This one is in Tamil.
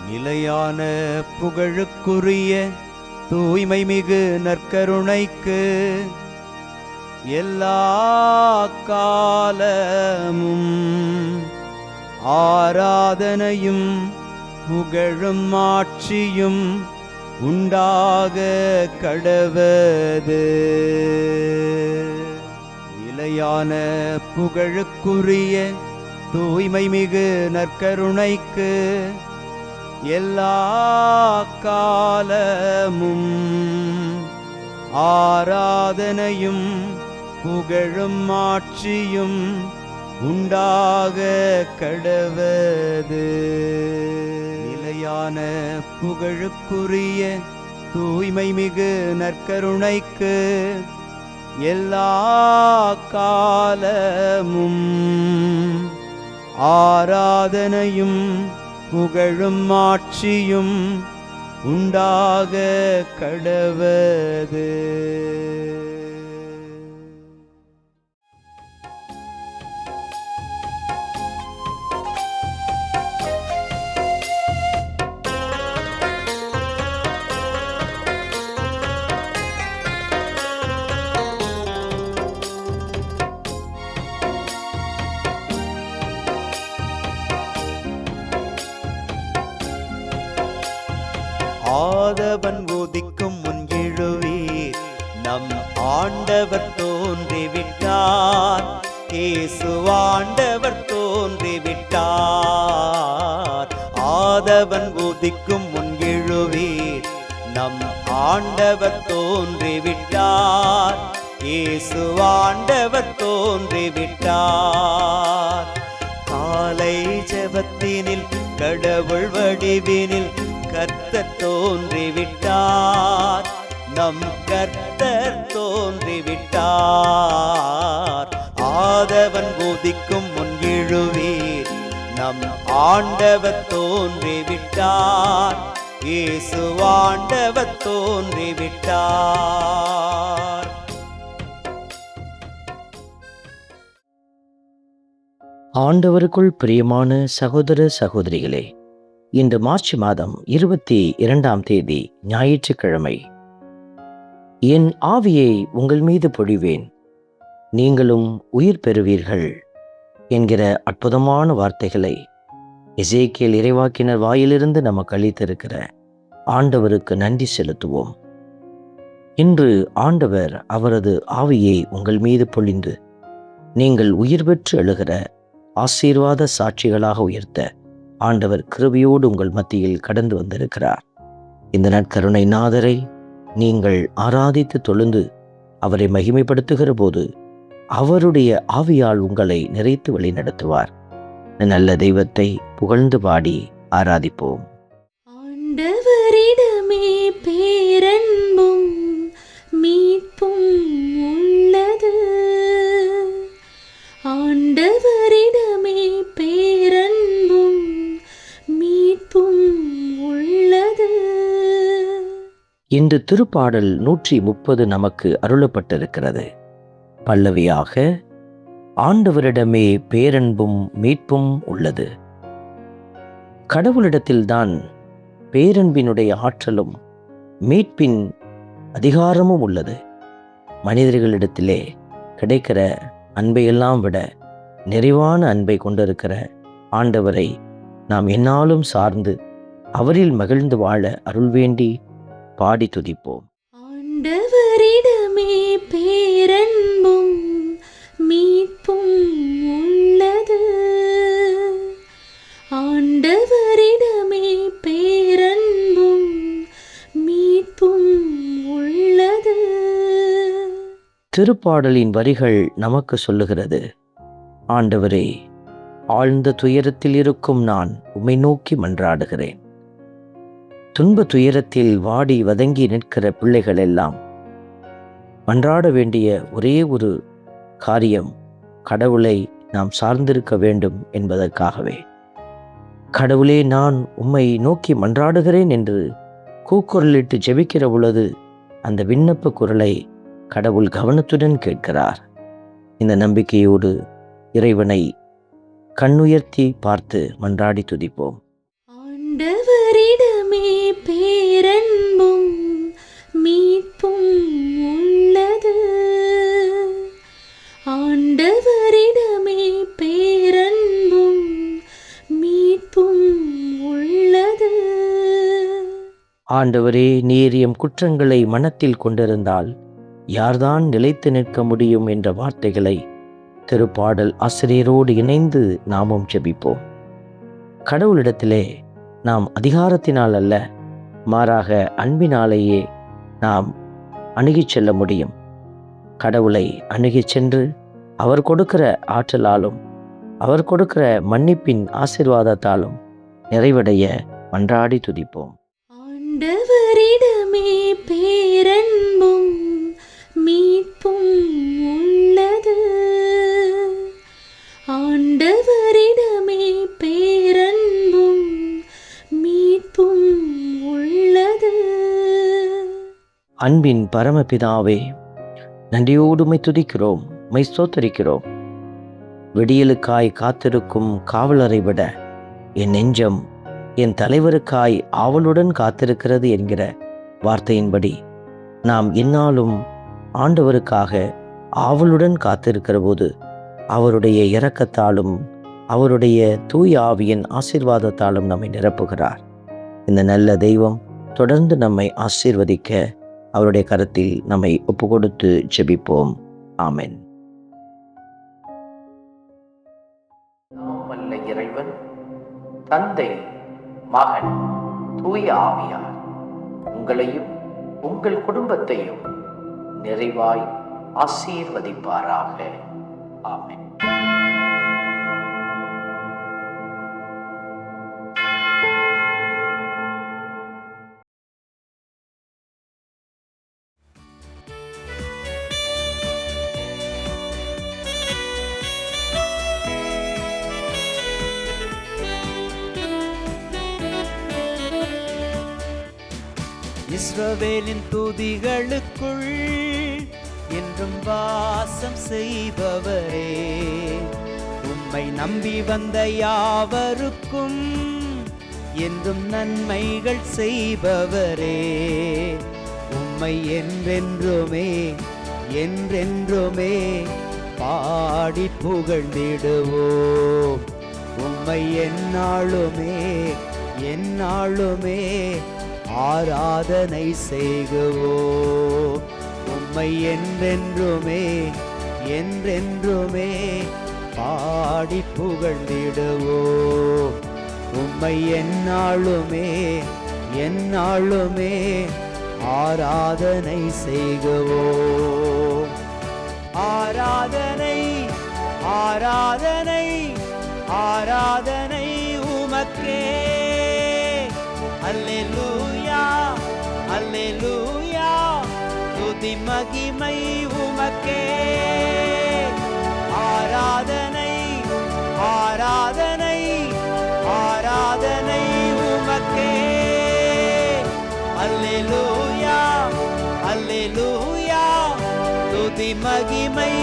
நிலையான புகழுக்குரிய தூய்மை மிகு நற்கருணைக்கு எல்லா காலமும் ஆராதனையும் புகழும் ஆட்சியும் உண்டாக கடவது. நிலையான புகழுக்குரிய தூய்மை மிகு நற்கருணைக்கு எல்லா காலமும் ஆராதனையும் புகழும் ஆட்சியும் உண்டாக கடவது. நிலையான புகழுக்குரிய தூய்மை மிகு நற்கருணைக்கு எல்லா காலமும் ஆராதனையும் புகழும் ஆட்சியும் உண்டாக கடவது. ஆதவன் உதிக்கும் முன் எழுவீர், நம் ஆண்டவர் தோன்றிவிட்டார். இயேசு ஆண்டவர் தோன்றிவிட்டார். ஆதவன் உதிக்கும் முன் எழுவீர், நம் ஆண்டவர் தோன்றிவிட்டார். இயேசு ஆண்டவர் தோன்றிவிட்டார். காலை ஜெபத்தினில் கடவுள் வடிவினில் கர்த்தர் தோன்றிவிட்டார். நம் கர்த்தர் தோன்றிவிட்டார். ஆதவன் உதிக்கும் முன் எழுவீர், நம் ஆண்டவர் தோன்றிவிட்டார். இயேசு ஆண்டவர் தோன்றிவிட்டார். ஆண்டவருக்குள் பிரியமான சகோதர சகோதரிகளே, இன்று மார்ச் மாதம் 22ஆம் தேதி ஞாயிற்றுக்கிழமை. என் ஆவியை உங்கள் மீது பொழிவேன், நீங்களும் உயிர் பெறுவீர்கள் என்கிற அற்புதமான வார்த்தைகளை எசேக்கியேல் இறைவாக்கினர் வாயிலிருந்து நமக்கு அளித்திருக்கிற ஆண்டவருக்கு நன்றி செலுத்துவோம். இன்று ஆண்டவர் அவரது ஆவியை உங்கள் மீது பொழிந்து நீங்கள் உயிர் பெற்று எழுகிற ஆசீர்வாத சாட்சிகளாக உயர்த்த ஆண்டவர் கிருபையோடு உங்கள் மத்தியில் கடந்து வந்திருக்கிறார். இந்த நற்கருணை நாதரை நீங்கள் ஆராதித்து தொழுந்து அவரை மகிமைப்படுத்துகிற போது அவருடைய ஆவியால் உங்களை நிறைத்து வழிநடத்துவார். நல்ல தெய்வத்தை புகழ்ந்து பாடி ஆராதிப்போம். ஆண்டவரிடமே பேரன்பும் மீட்பும் உள்ளது. ஆண்டவரிடமே பேரன்பும் மீட்பும் உள்ளது. இன்று திருப்பாடல் 130 நமக்கு அருளப்பட்டிருக்கிறது. பல்லவியாக, ஆண்டவரிடமே பேரன்பும் மீட்பும் உள்ளது. கடவுளிடத்தில்தான் பேரன்பினுடைய ஆற்றலும் மீட்பின் அதிகாரமும் உள்ளது. மனிதர்களிடத்திலே கிடைக்கிற அன்பையெல்லாம் விட நிறைவான அன்பை கொண்டிருக்கிற ஆண்டவரை நாம் எந்நாளும் சார்ந்து அவரில் மகிழ்ந்து வாழ அருள் வேண்டி பாடி துதிப்போம். ஆண்டவரிடமே பேரன்பும் மீட்பும் உள்ளது. ஆண்டவரிடமே பேரன்பும் மீட்பும் உள்ளது. திருப்பாடலின் வரிகள் நமக்கு சொல்லுகிறது, ஆண்டவரே, ஆழ்ந்த துயரத்தில் இருக்கும் நான் உம்மை நோக்கி மன்றாடுகிறேன். துன்ப துயரத்தில் வாடி வதங்கி நிற்கிற பிள்ளைகள் எல்லாம் மன்றாட வேண்டிய ஒரே ஒரு காரியம் கடவுளை நாம் சார்ந்திருக்க வேண்டும் என்பதற்காகவே. கடவுளே, நான் உம்மை நோக்கி மன்றாடுகிறேன் என்று கூக்குரலிட்டு ஜெபிக்கிற பொழுது அந்த விண்ணப்ப குரலை கடவுள் கவனத்துடன் கேட்கிறார். இந்த நம்பிக்கையோடு இறைவனை கண்ணுயர்த்தி பார்த்து மன்றாடி துதிப்போம். ஆண்டவர் ஆண்டவரிடமே பேரன்பும் மீட்பும் உள்ளது. ஆண்டவரிடமே பேரன்பும் மீட்பும் உள்ளது. ஆண்டவரே, நீர் எம் குற்றங்களை மனத்தில் கொண்டிருந்தால் யார்தான் நிலைத்து நிற்க முடியும் என்ற வார்த்தைகளை திருப்பாடல் ஆசிரியரோடு இணைந்து நாமும் ஜெபிப்போம். கடவுளிடத்திலே நாம் அதிகாரத்தினால் அல்ல, மாறாக அன்பினாலேயே நாம் அணுகிச் செல்ல முடியும். கடவுளை அணுகிச் சென்று அவர் கொடுக்கிற ஆற்றலாலும் அவர் கொடுக்கிற மன்னிப்பின் ஆசீர்வாதத்தாலும் நிறைவடைய மன்றாடி துதிப்போம். ஆண்டவரிடமே பேரன்பும் மீட்பும் உள்ளது. ஆண்டவரிடமே பேரன்பும் மீட்பும் உள்ளது. அன்பின் பரமபிதாவே, நன்றியோடு உம்மை துதிக்கிறோம், உம்மை ஸ்தோத்தரிக்கிறோம். விடியலுக்காய் காத்திருக்கும் காவலரை விட என் நெஞ்சம் என் தலைவருக்காய் ஆவலுடன் காத்திருக்கிறது என்கிற வார்த்தையின்படி நாம் எந்நாளும் ஆண்டவருக்காக ஆவலுடன் காத்திருக்கிற போது அவருடைய இரக்கத்தாலும் அவருடைய தூய ஆவியின் ஆசீர்வாதத்தாலும் நம்மை நிரப்புகிறார். இந்த நல்ல தெய்வம் தொடர்ந்து நம்மை ஆசீர்வதிக்க அவருடைய கரத்தில் நம்மை ஒப்புக்கொடுத்து ஜெபிப்போம். ஆமென். வல்ல இறைவன் தந்தை, மகன், தூய ஆவியார் உங்களையும் உங்கள் குடும்பத்தையும் நிறைவாய் ஆசீர்வதிப்பாராக. ஆமென். இஸ்ரவேலின் துதிகளுக்குள் என்றும் வாசம் செய்பவரே, உம்மை நம்பி வந்த யாவருக்கும் என்றும் நன்மைகள் செய்பவரே, உம்மை என்றென்றுமே என்றென்றுமே பாடி புகழ்ந்திடுவோம். உம்மை எந்நாளுமே எந்நாளுமே ஆராதனை செய்குவோம். உம்மை என்றென்றுமே என்றென்றுமே பாடி புகழ்ந்திடுவோம். உம்மை எந்நாளுமே எந்நாளுமே ஆராதனை செய்குவோம். ஆராதனை ஆராதனை ஆராதனை உமக்கே. அல்லேலூயா அல்லேலூயா, துதி மகிமை உமக்கே. ஆராதனை ஆராதனை ஆராதனை உமக்கே. அல்லேலூயா அல்லேலூயா, துதி மகிமை